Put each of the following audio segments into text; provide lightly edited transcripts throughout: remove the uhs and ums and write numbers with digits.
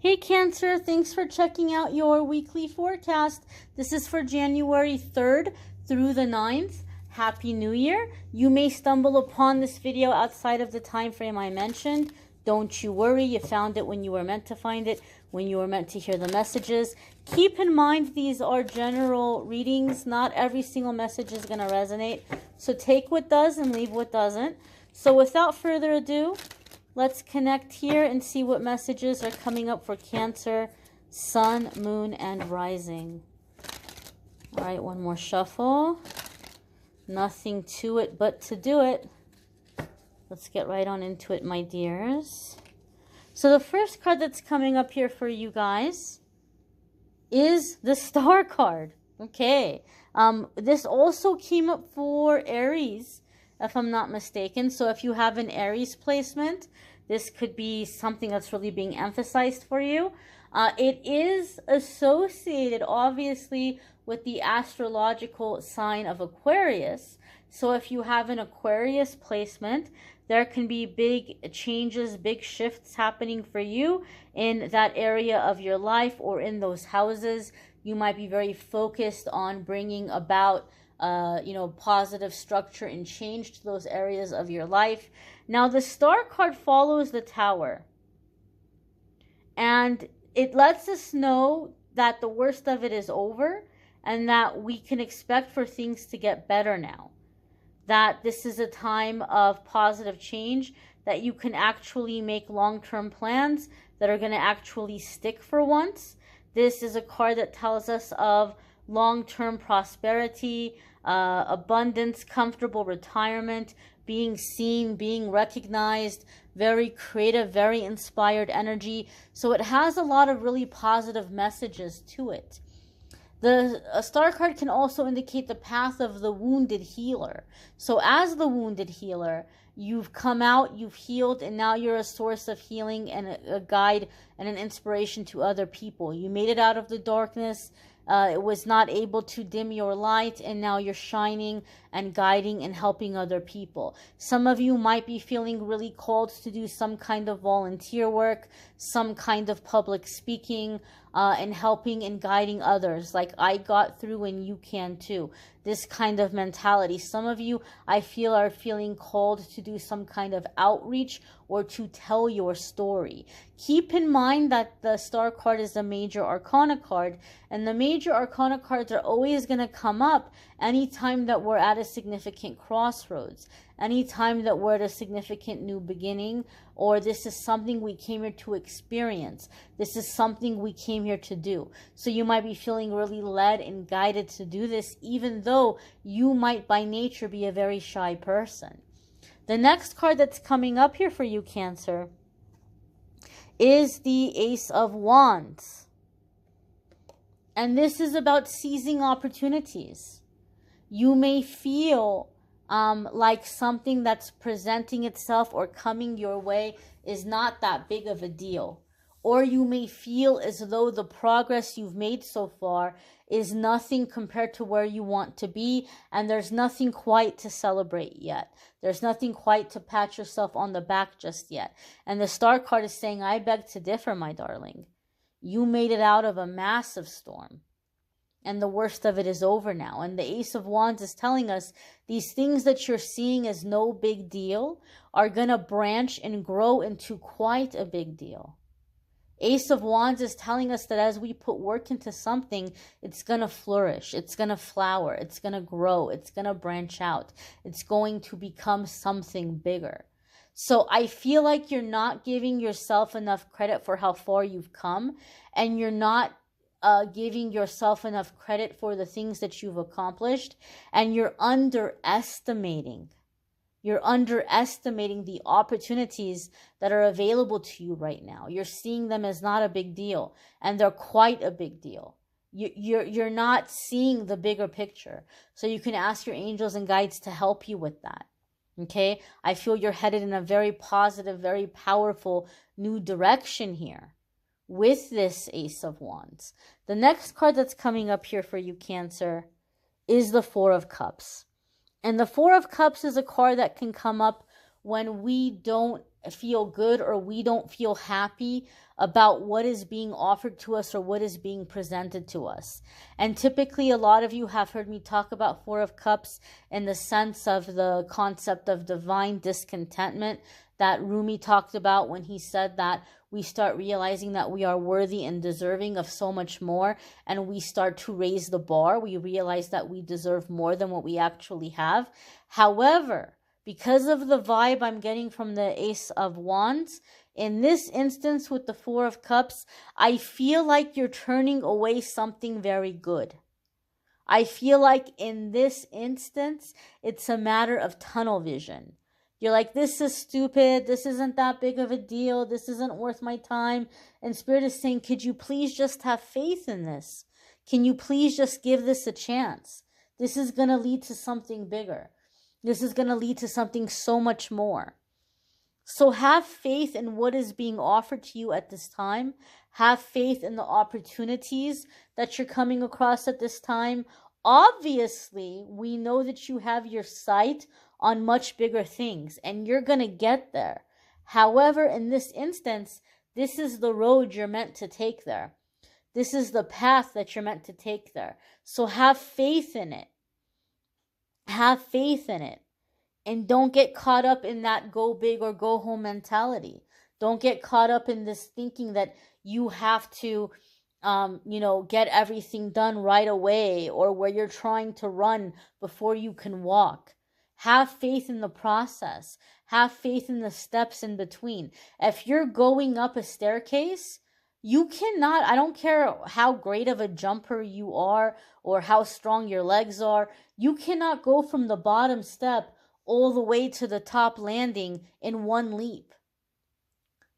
Hey Cancer, thanks for checking out your weekly forecast. This is for January 3rd through the 9th. Happy New Year. You may stumble upon this video outside of the time frame I mentioned. Don't you worry, you found it when you were meant to find it, when you were meant to hear the messages. Keep in mind these are general readings. Not every single message is going to resonate. So take what does and leave what doesn't. So without further ado, let's connect here and see what messages are coming up for Cancer, Sun, Moon, and Rising. All right, one more shuffle. Nothing to it but to do it. Let's get right on into it, my dears. So the first card that's coming up here for you guys is the Star card. Okay. This also came up for Aries, if I'm not mistaken. So if you have an Aries placement, this could be something that's really being emphasized for you. It is associated, obviously, with the astrological sign of Aquarius. So if you have an Aquarius placement, there can be big changes, big shifts happening for you in that area of your life or in those houses. You might be very focused on bringing about positive structure and change to those areas of your life. Now, the Star card follows the Tower. And it lets us know that the worst of it is over and that we can expect for things to get better now. That this is a time of positive change, that you can actually make long-term plans that are going to actually stick for once. This is a card that tells us of long-term prosperity, abundance, comfortable retirement, being seen, being recognized, very creative, very inspired energy. So it has a lot of really positive messages to it. The Star card can also indicate the path of the wounded healer. So as the wounded healer, you've come out, you've healed, and now you're a source of healing and a guide and an inspiration to other people. You made it out of the darkness. It was not able to dim your light, and now you're shining and guiding and helping other people. Some of you might be feeling really called to do some kind of volunteer work, some kind of public speaking, and helping and guiding others, like I got through and you can too. This kind of mentality. Some of you, I feel, are feeling called to do some kind of outreach or to tell your story. Keep in mind that the Star card is a major arcana card, and the major arcana cards are always going to come up anytime that we're at a significant crossroads, anytime that we're at a significant new beginning, or this is something we came here to experience. This is something we came here to do. So you might be feeling really led and guided to do this, even though you might by nature be a very shy person. The next card that's coming up here for you, Cancer, is the Ace of Wands. And this is about seizing opportunities. You may feel like something that's presenting itself or coming your way is not that big of a deal. Or you may feel as though the progress you've made so far is nothing compared to where you want to be, and there's nothing quite to celebrate yet. There's nothing quite to pat yourself on the back just yet. And the Star card is saying, I beg to differ, my darling. You made it out of a massive storm. And the worst of it is over now. And the Ace of Wands is telling us these things that you're seeing as no big deal are going to branch and grow into quite a big deal. Ace of Wands is telling us that as we put work into something, it's going to flourish, it's going to flower, it's going to grow, it's going to branch out, it's going to become something bigger. So I feel like you're not giving yourself enough credit for how far you've come, and you're not giving yourself enough credit for the things that you've accomplished, and you're underestimating the opportunities that are available to you right now. You're seeing them as not a big deal, and they're quite a big deal. You're not seeing the bigger picture. So you can ask your angels and guides to help you with that. Okay? I feel you're headed in a very positive, very powerful new direction here with this Ace of Wands. The next card that's coming up here for you, Cancer, is the Four of Cups. And the Four of Cups is a card that can come up when we don't feel good or we don't feel happy about what is being offered to us or what is being presented to us. And typically, a lot of you have heard me talk about Four of Cups in the sense of the concept of divine discontentment that Rumi talked about when he said that we start realizing that we are worthy and deserving of so much more, and we start to raise the bar. We realize that we deserve more than what we actually have. However, because of the vibe I'm getting from the Ace of Wands, in this instance with the Four of Cups, I feel like you're turning away something very good. I feel like in this instance, it's a matter of tunnel vision. You're like, this is stupid. This isn't that big of a deal. This isn't worth my time. And Spirit is saying, could you please just have faith in this? Can you please just give this a chance? This is going to lead to something bigger. This is going to lead to something so much more. So have faith in what is being offered to you at this time. Have faith in the opportunities that you're coming across at this time. Obviously, we know that you have your sight on much bigger things, and you're going to get there. However, in this instance, this is the road you're meant to take there. This is the path that you're meant to take there. So have faith in it. Have faith in it. And don't get caught up in that go big or go home mentality. Don't get caught up in this thinking that you have to get everything done right away, or where you're trying to run before you can walk. Have faith in the process. Have faith in the steps in between. If you're going up a staircase, you cannot, I don't care how great of a jumper you are or how strong your legs are, you cannot go from the bottom step all the way to the top landing in one leap.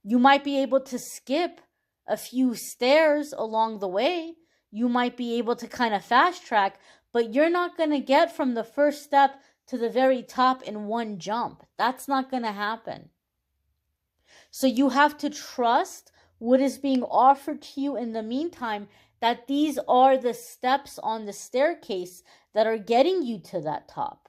You might be able to skip a few stairs along the way. You might be able to kind of fast track, but you're not going to get from the first step to the very top in one jump. That's not going to happen. So you have to trust what is being offered to you in the meantime, that these are the steps on the staircase that are getting you to that top.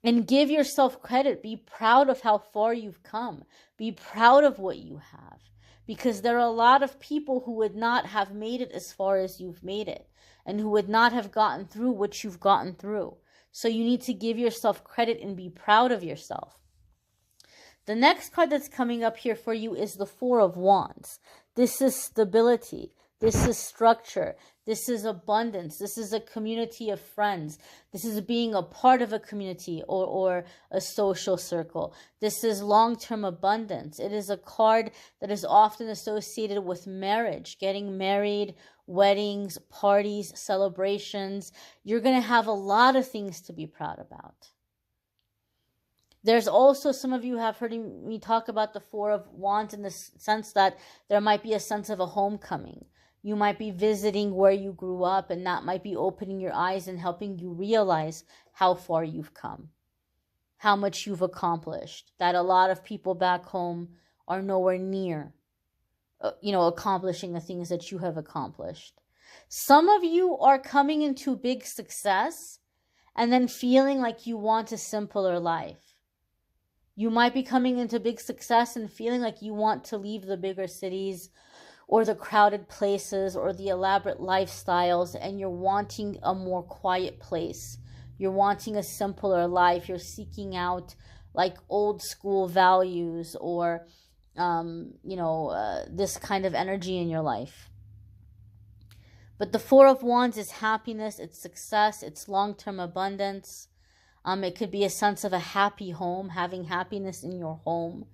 And give yourself credit. Be proud of how far you've come. Be proud of what you have. Because there are a lot of people who would not have made it as far as you've made it, and who would not have gotten through what you've gotten through. So you need to give yourself credit and be proud of yourself. The next card that's coming up here for you is the Four of Wands. This is stability. This is structure. This is abundance. This is a community of friends. This is being a part of a community or a social circle. This is long-term abundance. It is a card that is often associated with marriage, getting married, weddings, parties, celebrations. You're going to have a lot of things to be proud about. There's also, some of you have heard me talk about the Four of Wands in the sense that there might be a sense of a homecoming. You might be visiting where you grew up, and that might be opening your eyes and helping you realize how far you've come, how much you've accomplished, that a lot of people back home are nowhere near, accomplishing the things that you have accomplished. Some of you are coming into big success and then feeling like you want a simpler life. You might be coming into big success and feeling like you want to leave the bigger cities or the crowded places or the elaborate lifestyles, and you're wanting a more quiet place. You're wanting a simpler life. You're seeking out like old school values or, this kind of energy in your life. But the Four of Wands is happiness, it's success, it's long-term abundance. It could be a sense of a happy home, having happiness in your home.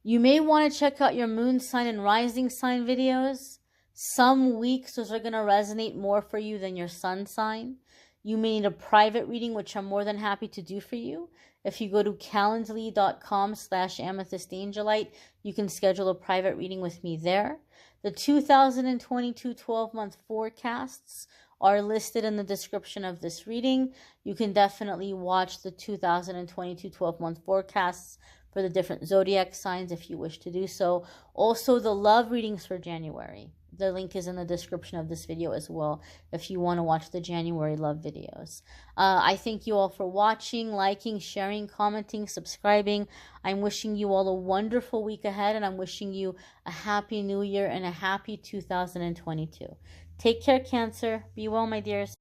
You may want to check out your moon sign and rising sign videos. Some weeks those are going to resonate more for you than your sun sign. You may need a private reading, which I'm more than happy to do for you. If you go to calendly.com/amethystangelite, you can schedule a private reading with me there. The 2022 12-month forecasts are listed in the description of this reading. You can definitely watch the 2022 12-month forecasts for the different zodiac signs if you wish to do so. Also, the love readings for January. The link is in the description of this video as well if you want to watch the January love videos. I thank you all for watching, liking, sharing, commenting, subscribing. I'm wishing you all a wonderful week ahead, and I'm wishing you a happy new year and a happy 2022. Take care, Cancer. Be well, my dears.